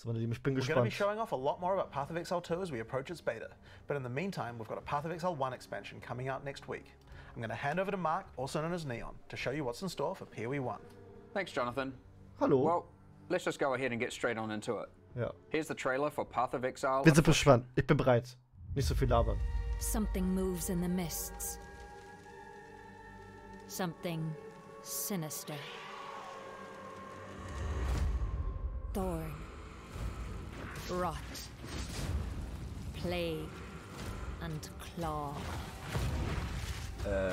So, meine Lieben, ich bin We're going to be gespannt. showing off a lot more about Path of Exile 2 as we approach its beta, but in the meantime, we've got a Path of Exile 1 expansion coming out next week. I'm going to hand over to Mark, also known as Neon, to show you what's in store for PoE 1. Thanks, Jonathan. Hallo. Well, let's just go ahead and get straight on into it. Ja. Here's the trailer for Path of Exile. Bin gespannt. Ich bin bereit. Nicht so viel labern. Something moves in the mists. Something sinister. Thorn. Rot. Plague. And claw.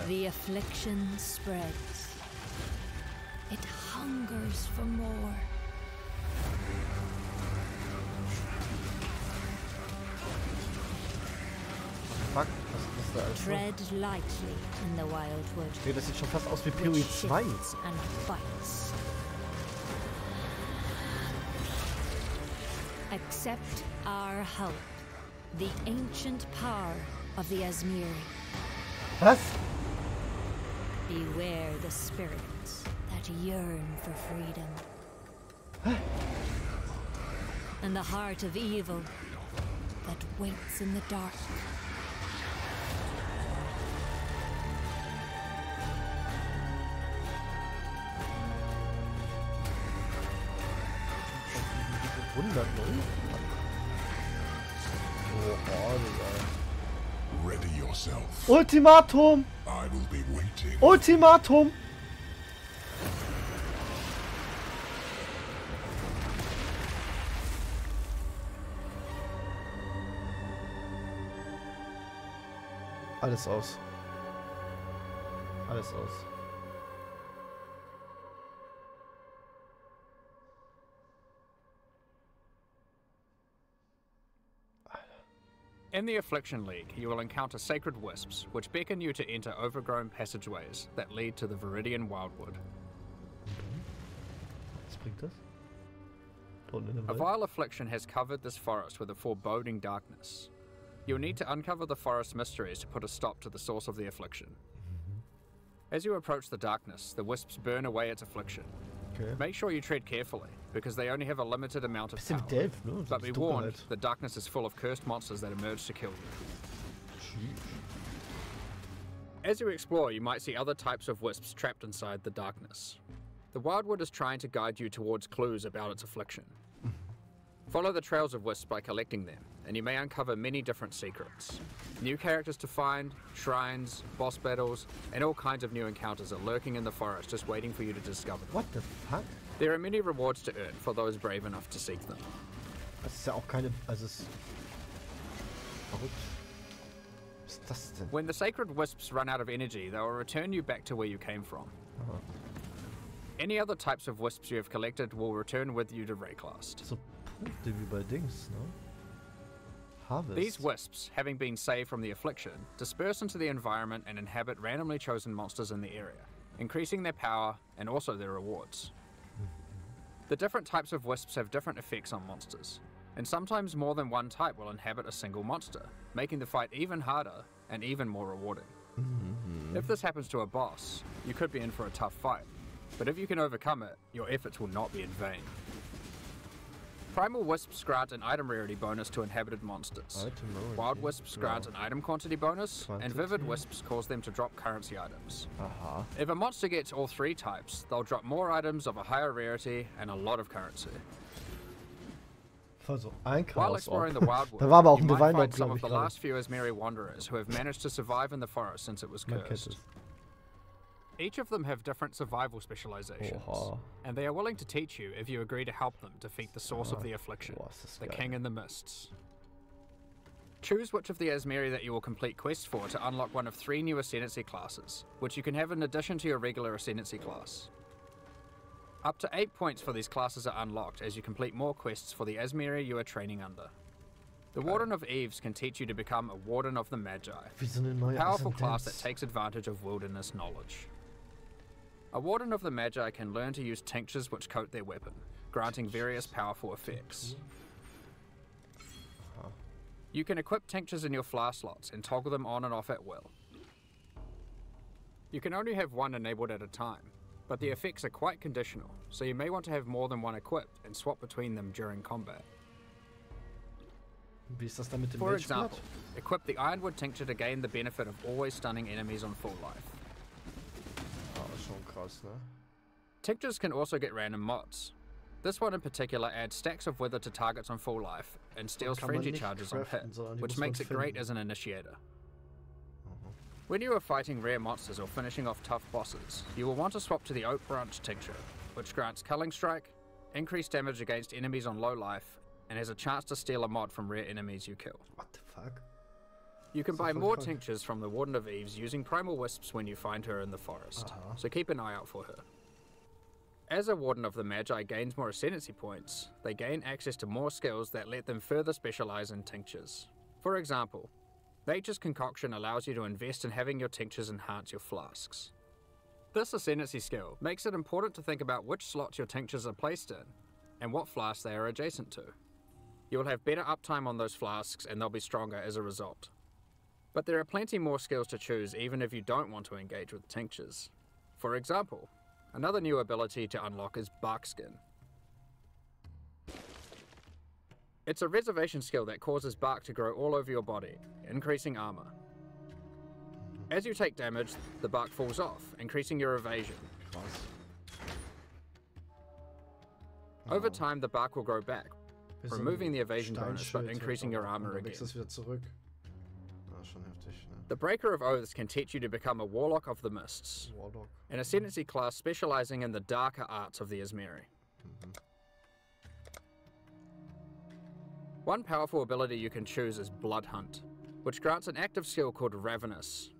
The affliction spreads. It hungers for more. Fuck, was ist da alles? Tread lightly in the wildwood. Okay, das sieht schon fast aus wie which PoE 2. shifts and fights. Accept our help, the ancient power of the Asmiri. Was? Beware the spirits that yearn for freedom. And the heart of evil that waits in the dark. Ready yourself. Ultimatum! I will be waiting. Ultimatum! Alles aus. Alles aus. In the Affliction League, you will encounter sacred wisps, which beckon you to enter overgrown passageways that lead to the Viridian Wildwood. Was bringt das? Da unten in den A Wald. vile affliction has covered this forest with a foreboding darkness. You will need to uncover the forest mysteries to put a stop to the source of the affliction. As you approach the darkness, the wisps burn away its affliction. Okay. Make sure you tread carefully, because they only have a limited amount of Bisschen power. Delph, ne? But be Das warned, Dunkelheit. the darkness is full of cursed monsters that emerge to kill you. As you explore, you might see other types of wisps trapped inside the darkness. The Wildwood is trying to guide you towards clues about its affliction. Follow the trails of wisps by collecting them, and you may uncover many different secrets. New characters to find, shrines, boss battles, and all kinds of new encounters are lurking in the forest just waiting for you to discover them. What the fuck? There are many rewards to earn for those brave enough to seek them. Das ist ja auch keine... Also es... Verrückt. Was ist das denn? When the sacred wisps run out of energy, they will return you back to where you came from. Aha. Any other types of wisps you have collected will return with you to Rayclast. So Punkte wie bei Dings, ne? Harvest. These wisps, having been saved from the affliction, disperse into the environment and inhabit randomly chosen monsters in the area, increasing their power and also their rewards. The different types of wisps have different effects on monsters, and sometimes more than one type will inhabit a single monster, making the fight even harder and even more rewarding. If this happens to a boss, you could be in for a tough fight, but if you can overcome it, your efforts will not be in vain. Primal wisps grant an item rarity bonus to inhabited monsters. Item rarity, Wild wisps grant wow. an item quantity bonus, and Quantity. vivid wisps cause them to drop currency items. Aha. If a monster gets all three types, they'll drop more items of a higher rarity and a lot of currency. Also, ein While Chaos. exploring the Wildwood, Da war aber auch you ein might Divine find Orb, some glaube of ich, the gerade. last few Asmiri wanderers who have managed to survive in the forest since it was Man kennt cursed. es. Each of them have different survival specializations, Oha. and they are willing to teach you if you agree to help them defeat the source of the affliction, Boah, ist das the geil. King in the Mists. Choose which of the Asmiri that you will complete quests for to unlock one of 3 new Ascendency classes, which you can have in addition to your regular Ascendency class. Up to 8 points for these classes are unlocked as you complete more quests for the Asmiri you are training under. The Warden of Eves can teach you to become a Warden of the Magi, Wie so eine a neue powerful class that Ascendenz. takes advantage of wilderness knowledge. A Warden of the Magi can learn to use tinctures which coat their weapon, granting various powerful effects. You can equip tinctures in your flask slots and toggle them on and off at will. You can only have one enabled at a time, but the effects are quite conditional, so you may want to have more than one equipped and swap between them during combat. Wie ist das dann mit dem For Milchblatt? example, equip the Ironwood Tincture to gain the benefit of always stunning enemies on full life. Ah, schon krass, ne? Tinctures can also get random mods. This one in particular adds stacks of wither to targets on full life and steals kann man frenzy nicht charges on hit, craften, sondern die which muss man makes it great finden. as an initiator. When you are fighting rare monsters or finishing off tough bosses, you will want to swap to the Oak Branch Tincture, which grants Culling Strike, increased damage against enemies on low life, and has a chance to steal a mod from rare enemies you kill. What the fuck? You can So buy voll more krank. tinctures from the Warden of Eves using Primal Wisps when you find her in the forest, Aha. so keep an eye out for her. As a Warden of the Magi gains more Ascendency points, they gain access to more skills that let them further specialize in tinctures. For example, Nature's Concoction allows you to invest in having your tinctures enhance your flasks. This Ascendency skill makes it important to think about which slots your tinctures are placed in, and what flasks they are adjacent to. You will have better uptime on those flasks and they'll be stronger as a result. But there are plenty more skills to choose even if you don't want to engage with tinctures. For example, another new ability to unlock is Barkskin. It's a reservation skill that causes bark to grow all over your body, increasing armor. As you take damage, the bark falls off, increasing your evasion. Krass. Over time, the bark will grow back, Wie so ein removing the evasion bonus but Steinschild increasing your und armor dann again. wächst es wieder zurück. Ah, schon heftig, ne? The Breaker of Oaths can teach you to become a Warlock of the Mists, Warlock. an Ascendancy class specializing in the darker arts of the Asmeri. One powerful ability you can choose is Blood Hunt, which grants an active skill called Ravenous.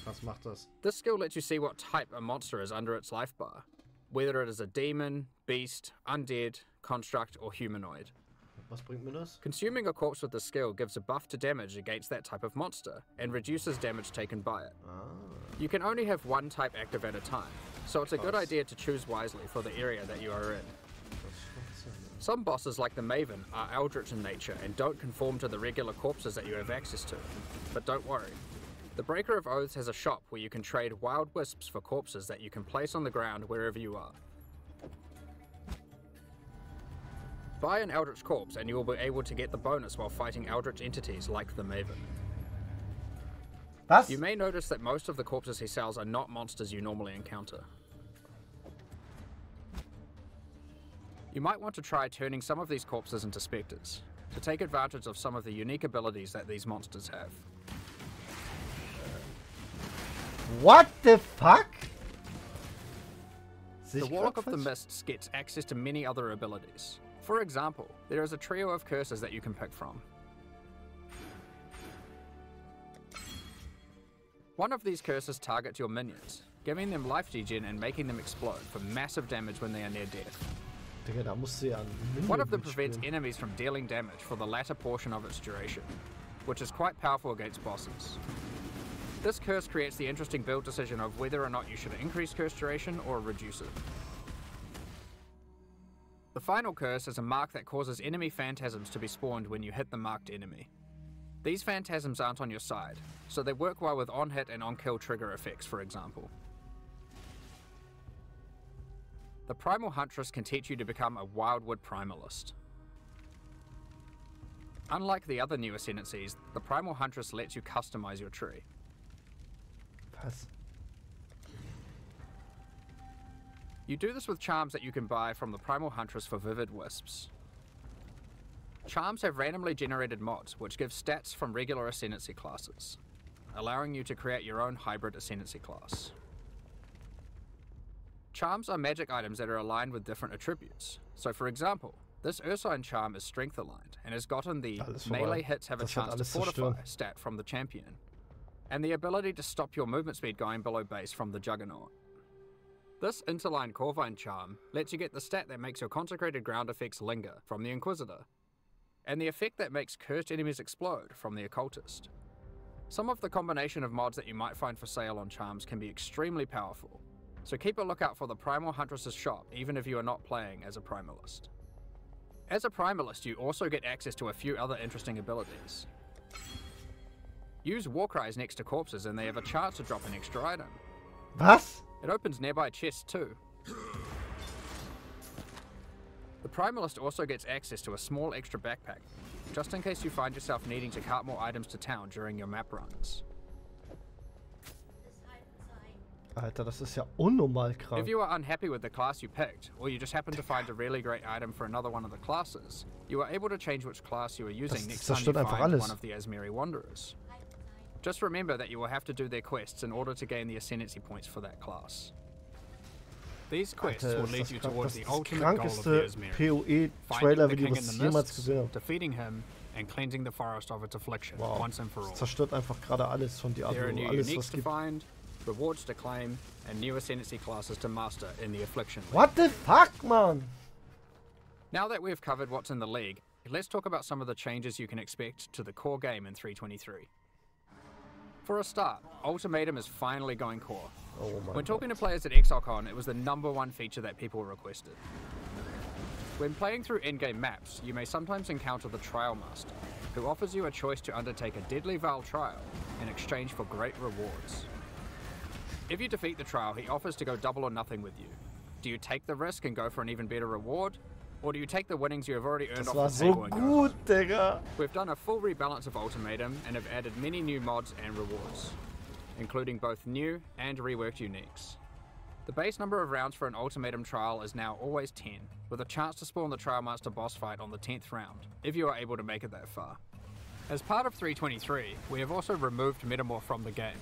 Was macht das? This skill lets you see what type a monster is under its life bar, whether it is a demon, beast, undead, construct, or humanoid. Was bringt mir das? Consuming a corpse with this skill gives a buff to damage against that type of monster, and reduces damage taken by it. Ah. You can only have one type active at a time, so it's a good Nice. idea to choose wisely for the area that you are in. Das macht Sinn. Some bosses like the Maven are eldritch in nature and don't conform to the regular corpses that you have access to. But don't worry. The Breaker of Oaths has a shop where you can trade wild wisps for corpses that you can place on the ground wherever you are. Buy an eldritch corpse and you will be able to get the bonus while fighting eldritch entities like the Maven. Was? You may notice that most of the corpses he sells are not monsters you normally encounter. You might want to try turning some of these corpses into specters, to take advantage of some of the unique abilities that these monsters have. What the fuck? Sehe The ich Warlock grad of the falsch? Mists gets access to many other abilities. For example, there is a trio of curses that you can pick from. One of these curses targets your minions, giving them life degen and making them explode for massive damage when they are near death. Digga, da musst du ja ein Minion One of them prevents mitspielen. enemies from dealing damage for the latter portion of its duration, which is quite powerful against bosses. This curse creates the interesting build decision of whether or not you should increase curse duration or reduce it. The final curse is a mark that causes enemy phantasms to be spawned when you hit the marked enemy. These phantasms aren't on your side, so they work well with on-hit and on-kill trigger effects, for example. The Primal Huntress can teach you to become a Wildwood Primalist. Unlike the other new Ascendancies, the Primal Huntress lets you customize your tree. Was? You do this with charms that you can buy from the Primal Huntress for Vivid Wisps. Charms have randomly generated mods which give stats from regular Ascendancy classes, allowing you to create your own hybrid Ascendancy class. Charms are magic items that are aligned with different attributes. So for example, this Ursine charm is strength aligned and has gotten the Alles vorbei. melee hits have a Das wird chance to alles fortify zerstören. stat from the champion, and the ability to stop your movement speed going below base from the Juggernaut. This interline Corvine charm lets you get the stat that makes your consecrated ground effects linger from the Inquisitor, and the effect that makes cursed enemies explode from the Occultist. Some of the combination of mods that you might find for sale on charms can be extremely powerful, so keep a lookout for the Primal Huntress's shop even if you are not playing as a Primalist. As a Primalist, you also get access to a few other interesting abilities. Use Warcries next to corpses and they have a chance to drop an extra item. Was? It opens nearby chests too. The Primalist also gets access to a small extra backpack, just in case you find yourself needing to cart more items to town during your map runs. Alter, das ist ja unnormal krank. If you are unhappy with the class you picked, or you just happen to find a really great item for another one of the classes, you are able to change which class you are using next time you find one of the Asmeri Wanderers. Just remember that you will have to do their quests in order to gain the Ascendency points for that class. These quests will lead you towards the ultimate goal of the Asmeri, finding the king in the mists, defeating him, and cleansing the forest of its affliction once and for all. Zerstört einfach gerade alles von Diablo. There are new Alles, uniques was to gibt. find, rewards to claim, and new Ascendency classes to master in the Affliction League. What the fuck, man? Now that we've covered what's in the League, let's talk about some of the changes you can expect to the core game in 3.23. For a start, Ultimatum is finally going core. Oh my When God. talking to players at ExileCon, it was the #1 feature that people requested. When playing through in-game maps, you may sometimes encounter the Trial Master, who offers you a choice to undertake a deadly Val trial in exchange for great rewards. If you defeat the trial, he offers to go double or nothing with you. Do you take the risk and go for an even better reward? Or do you take the winnings you have already earned Das off war the so table and go? gut, Digga. We've done a full rebalance of Ultimatum and have added many new mods and rewards, including both new and reworked uniques. The base number of rounds for an Ultimatum trial is now always 10, with a chance to spawn the Trial Master boss fight on the 10th round, if you are able to make it that far. As part of 3.23, we have also removed Metamorph from the game.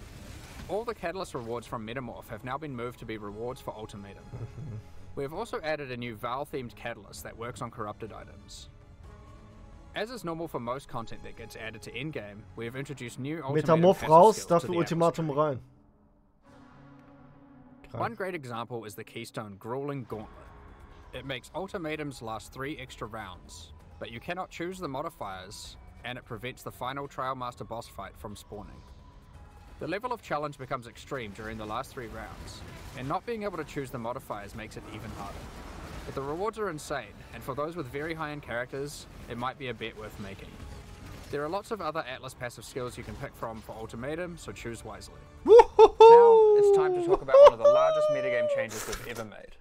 All the Catalyst rewards from Metamorph have now been moved to be rewards for Ultimatum. We have also added a new Val-themed Catalyst that works on corrupted items. As is normal for most content that gets added to endgame, we have introduced new Ultimatum Metamorph passive raus, skills to dafür the Ultimatum atmosphere. rein. One great example is the Keystone Grueling Gauntlet. It makes Ultimatums last 3 extra rounds, but you cannot choose the modifiers, and it prevents the final Trial Master boss fight from spawning. The level of challenge becomes extreme during the last 3 rounds, and not being able to choose the modifiers makes it even harder. But the rewards are insane, and for those with very high-end characters, it might be a bet worth making. There are lots of other Atlas passive skills you can pick from for Ultimatum, so choose wisely. Now, it's time to talk about one of the largest metagame changes we've ever made.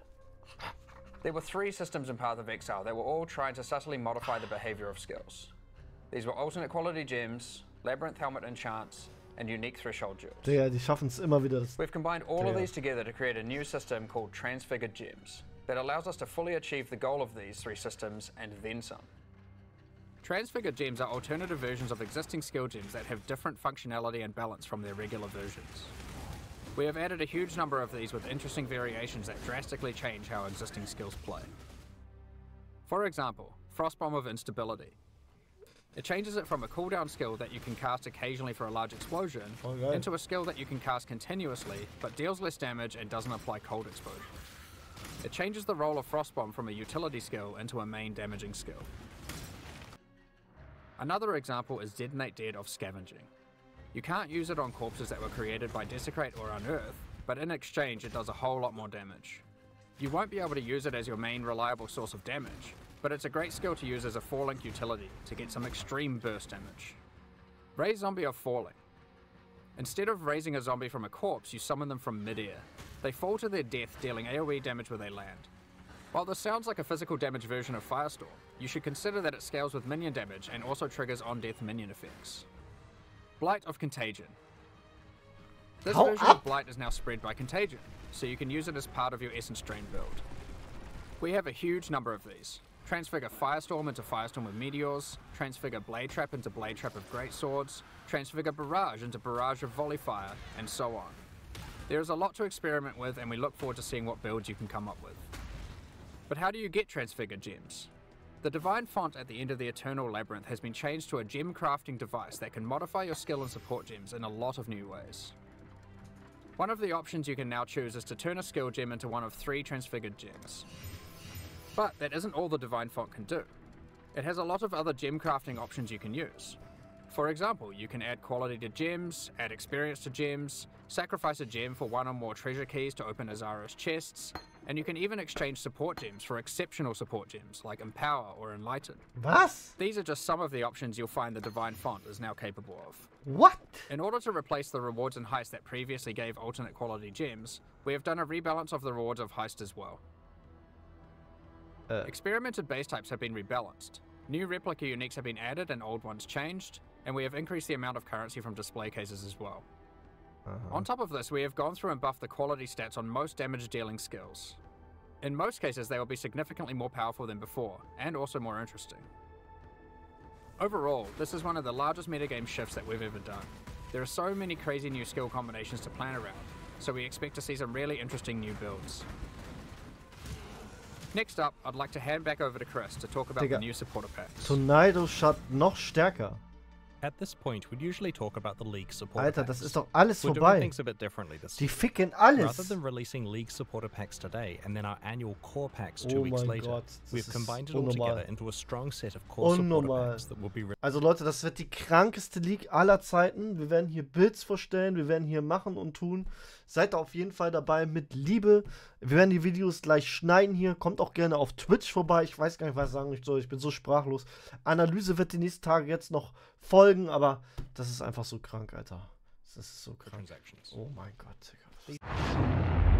There were 3 systems in Path of Exile that were all trying to subtly modify the behavior of skills. These were alternate quality gems, labyrinth helmet enchants, and unique threshold jewels. Digga, die schaffen es immer wieder. We've combined all of these together to create a new system called Transfigure Gems that allows us to fully achieve the goal of these 3 systems and then some. Transfigure Gems are alternative versions of existing skill gems that have different functionality and balance from their regular versions. We have added a huge number of these with interesting variations that drastically change how existing skills play. For example, Frostbomb of Instability. It changes it from a cooldown skill that you can cast occasionally for a large explosion into a skill that you can cast continuously but deals less damage and doesn't apply cold exposure. It changes the role of Frostbomb from a utility skill into a main damaging skill. Another example is Detonate Dead of Scavenging. You can't use it on corpses that were created by Desecrate or Unearth, but in exchange it does a whole lot more damage. You won't be able to use it as your main reliable source of damage, but it's a great skill to use as a 4-link utility to get some extreme burst damage. Raise Zombie of Falling. Instead of raising a zombie from a corpse, you summon them from mid-air. They fall to their death, dealing AoE damage where they land. While this sounds like a physical damage version of Firestorm, you should consider that it scales with minion damage and also triggers on-death minion effects. Blight of Contagion. This version of Blight is now spread by Contagion, so you can use it as part of your Essence Drain build. We have a huge number of these. Transfigure Firestorm into Firestorm of Meteors, Transfigure Blade Trap into Blade Trap of Greatswords, Transfigure Barrage into Barrage of Volley Fire, and so on. There is a lot to experiment with, and we look forward to seeing what builds you can come up with. But how do you get Transfigure Gems? The Divine Font at the end of the Eternal Labyrinth has been changed to a gem crafting device that can modify your skill and support gems in a lot of new ways. One of the options you can now choose is to turn a skill gem into one of 3 transfigured gems. But that isn't all the Divine Font can do. It has a lot of other gem crafting options you can use. For example, you can add quality to gems, add experience to gems, sacrifice a gem for 1 or more treasure keys to open Azara's chests, and you can even exchange support gems for exceptional support gems like Empower or Enlighten. Was? These are just some of the options you'll find the Divine Font is now capable of. What? In order to replace the rewards in Heist that previously gave alternate quality gems, we have done a rebalance of the rewards of Heist as well. Experimented base types have been rebalanced. New replica uniques have been added and old ones changed, and we have increased the amount of currency from display cases as well. On top of this, we have gone through and buffed the quality stats on most damage dealing skills. In most cases, they will be significantly more powerful than before, and also more interesting. Overall, this is one of the largest metagame shifts that we've ever done. There are so many crazy new skill combinations to plan around, so we expect to see some really interesting new builds. Next up, I'd like to hand back over to Chris to talk about the new supporter packs. Tornado Shot noch stärker. At this point, we'd usually talk about the League supporter Alter, packs. das ist doch alles We're doing vorbei. things a bit differently this Die time. ficken alles. Rather than releasing League supporter packs today and then our annual core packs 2 weeks later, Gott, we've das combined ist it all unnormal. together into a strong set of core supporter packs that will be Also Leute, das wird die krankeste League aller Zeiten. Wir werden hier Builds vorstellen, wir werden hier machen und tun. Seid da auf jeden Fall dabei mit Liebe. Wir werden die Videos gleich schneiden hier. Kommt auch gerne auf Twitch vorbei. Ich weiß gar nicht, was ich sagen soll. Ich bin so sprachlos. Analyse wird die nächsten Tage jetzt noch folgen, aber das ist einfach so krank, Alter. Das ist so krank. transactions. Oh mein Gott, Digga.